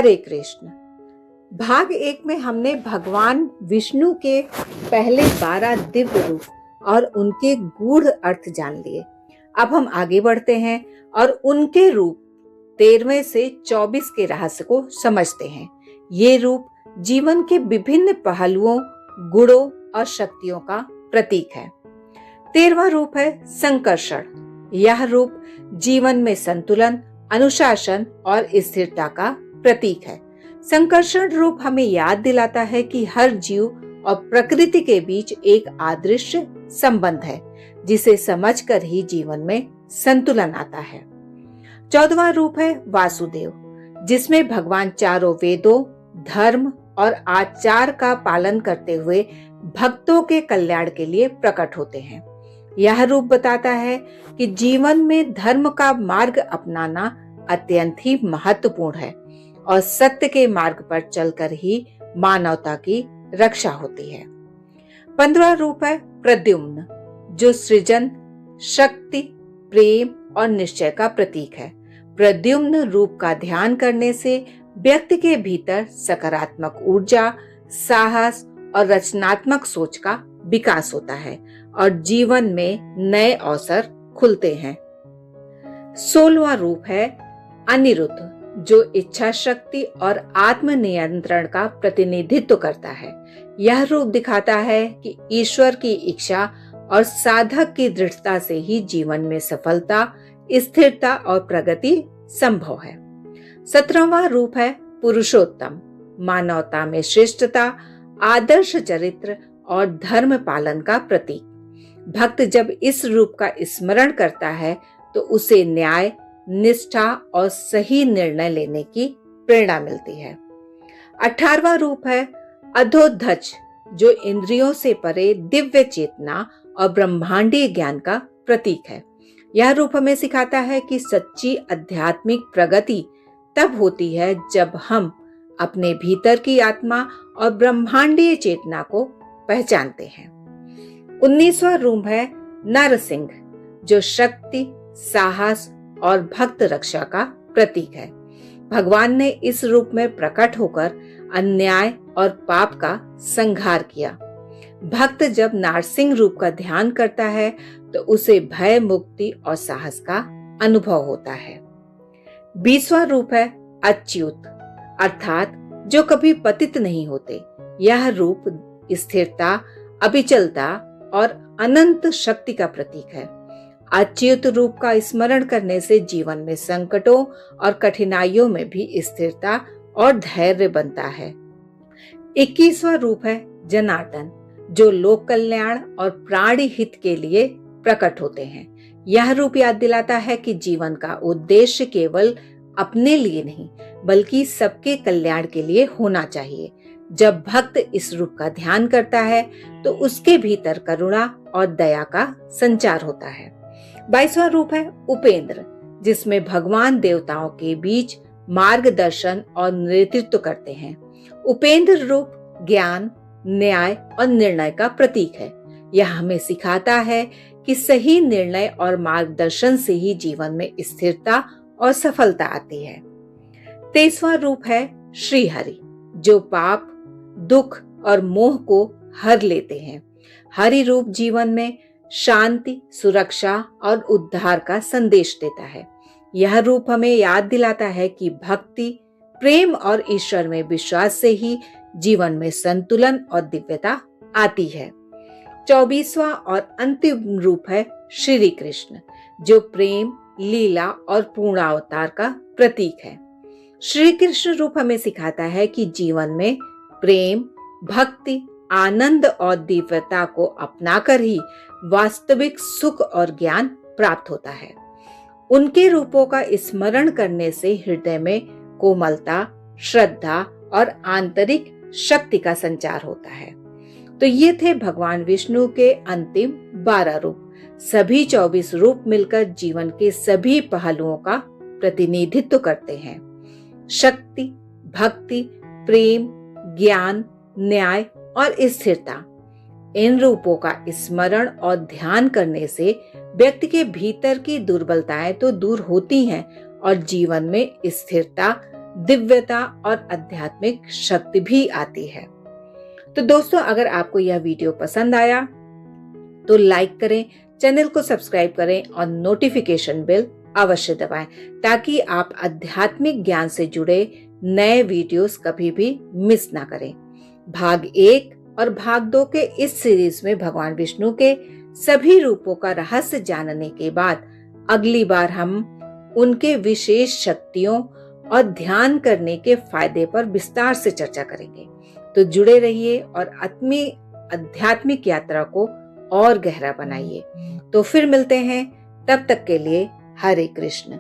हरे कृष्ण। भाग 1 में हमने भगवान विष्णु के पहले 12 दिव्य रूप और उनके गूढ़ अर्थ जान लिए। अब हम आगे बढ़ते हैं और उनके रूप 13वें से 24 के रहस्य को समझते हैं। ये रूप जीवन के विभिन्न पहलुओं, गुणों और शक्तियों का प्रतीक है। 13वां रूप है संकर्षण। यह रूप जीवन में संतुलन, अनुशासन और स्थिरता का प्रतीक है। संकर्षण रूप हमें याद दिलाता है कि हर जीव और प्रकृति के बीच एक अदृश्य संबंध है, जिसे समझकर ही जीवन में संतुलन आता है। 14वां रूप है वासुदेव, जिसमें भगवान चारों वेदों, धर्म और आचार का पालन करते हुए भक्तों के कल्याण के लिए प्रकट होते हैं। यह रूप बताता है कि जीवन में धर्म का मार्ग अपनाना अत्यंत ही महत्वपूर्ण है और सत्य के मार्ग पर चलकर ही मानवता की रक्षा होती है। 15वां रूप है प्रद्युम्न, जो सृजन, शक्ति, प्रेम और निश्चय का प्रतीक है। प्रद्युम्न रूप का ध्यान करने से व्यक्ति के भीतर सकारात्मक ऊर्जा, साहस और रचनात्मक सोच का विकास होता है और जीवन में नए अवसर खुलते हैं। 16वां रूप है अनिरुद्ध, जो इच्छा शक्ति और आत्मनियंत्रण का प्रतिनिधित्व करता है। यह रूप दिखाता है कि ईश्वर की इच्छा और साधक की दृढ़ता से ही जीवन में सफलता, स्थिरता और प्रगति संभव है। 17वां रूप है पुरुषोत्तम, मानवता में श्रेष्ठता, आदर्श चरित्र और धर्म पालन का प्रतीक। भक्त जब इस रूप का स्मरण करता है तो उसे न्याय, निष्ठा और सही निर्णय लेने की प्रेरणा मिलती है। 18वां रूप है अधोधज, जो इंद्रियों से परे दिव्य चेतना और ब्रह्मांडीय ज्ञान का प्रतीक है। यह रूप हमें सिखाता है कि सच्ची आध्यात्मिक प्रगति तब होती है जब हम अपने भीतर की आत्मा और ब्रह्मांडीय चेतना को पहचानते हैं। 19वां रूप है नरसिंह, जो शक्ति, साहस और भक्त रक्षा का प्रतीक है। भगवान ने इस रूप में प्रकट होकर अन्याय और पाप का संहार किया। भक्त जब नारसिंह रूप का ध्यान करता है तो उसे भय मुक्ति और साहस का अनुभव होता है। 20वां रूप है अच्युत, अर्थात जो कभी पतित नहीं होते। यह रूप स्थिरता, अविचलता और अनंत शक्ति का प्रतीक है। अच्युत रूप का स्मरण करने से जीवन में संकटों और कठिनाइयों में भी स्थिरता और धैर्य बनता है। 21वां रूप है जनार्दन, जो लोक कल्याण और प्राणी हित के लिए प्रकट होते हैं। यह रूप याद दिलाता है कि जीवन का उद्देश्य केवल अपने लिए नहीं बल्कि सबके कल्याण के लिए होना चाहिए। जब भक्त इस रूप का ध्यान करता है तो उसके भीतर करुणा और दया का संचार होता है। 22वां रूप है उपेंद्र, जिसमें भगवान देवताओं के बीच मार्गदर्शन और नेतृत्व करते हैं। उपेंद्र रूप ज्ञान, न्याय और निर्णय का प्रतीक है। यह हमें सिखाता है कि सही निर्णय और मार्गदर्शन से ही जीवन में स्थिरता और सफलता आती है। 23वां रूप है श्रीहरि, जो पाप, दुख और मोह को हर लेते हैं। हरि रूप जीवन में शांति, सुरक्षा और उद्धार का संदेश देता है। यह रूप हमें याद दिलाता है कि भक्ति, प्रेम और ईश्वर में विश्वास से ही जीवन में संतुलन और दिव्यता आती है। 24वां और अंतिम रूप है श्री कृष्ण, जो प्रेम, लीला और पूर्णावतार का प्रतीक है। श्री कृष्ण रूप हमें सिखाता है कि जीवन में प्रेम, भक्ति, आनंद और दिव्यता को अपनाकर ही वास्तविक सुख और ज्ञान प्राप्त होता है। उनके रूपों का स्मरण करने से हृदय में कोमलता, श्रद्धा और आंतरिक शक्ति का संचार होता है। तो ये थे भगवान विष्णु के अंतिम 12 रूप। सभी 24 रूप मिलकर जीवन के सभी पहलुओं का प्रतिनिधित्व करते हैं। शक्ति, भक्ति, प्रेम, ज्ञान, न्याय और स्थिरता। इन रूपों का स्मरण और ध्यान करने से व्यक्ति के भीतर की दुर्बलताएं तो दूर होती हैं और जीवन में स्थिरता, दिव्यता और आध्यात्मिक शक्ति भी आती है। तो दोस्तों, अगर आपको यह वीडियो पसंद आया तो लाइक करें, चैनल को सब्सक्राइब करें और नोटिफिकेशन बेल अवश्य दबाएं ताकि आप आध्यात्मिक ज्ञान से जुड़े नए वीडियोस कभी भी मिस ना करें। भाग 1 और भाग 2 के इस सीरीज में भगवान विष्णु के सभी रूपों का रहस्य जानने के बाद अगली बार हम उनके विशेष शक्तियों और ध्यान करने के फायदे पर विस्तार से चर्चा करेंगे। तो जुड़े रहिए और अपनी आध्यात्मिक यात्रा को और गहरा बनाइए। तो फिर मिलते हैं, तब तक के लिए हरे कृष्ण।